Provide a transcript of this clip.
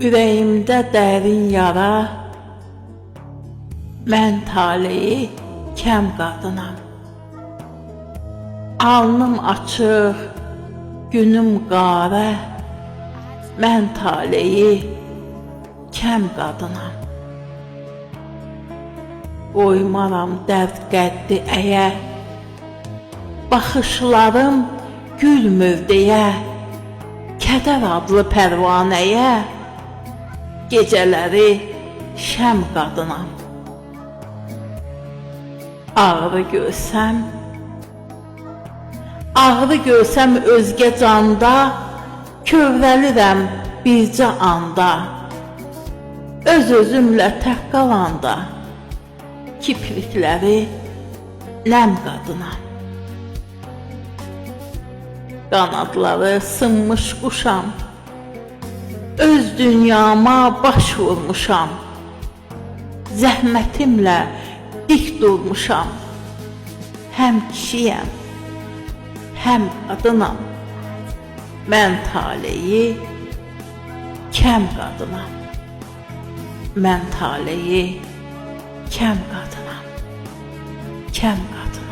Ürəyimdə dərin yara, mən taleyi kəm qadınam. Alnım açıq, günüm qara, mən taleyi kəm qadınam. Qoymaram dərd qəddi əyə, baxışlarım gülmür deyə, kədər adlı pərvanəyə, gecələri şəm qadınam. Ağrı görsəm özgə canda, kövrəlirəm bircə anda. Öz-özümlə tək qalanda, kiprikləri nəm qadınam. Qanadları sınmış quşam, öz dünyama baş vurmuşam. Zəhmətimlə dik durmuşam. Həm kişiyəm, həm qadınam. Mən taleyi kəm qadınam. Mən taleyi kəm qadınam. Kəm qadınam.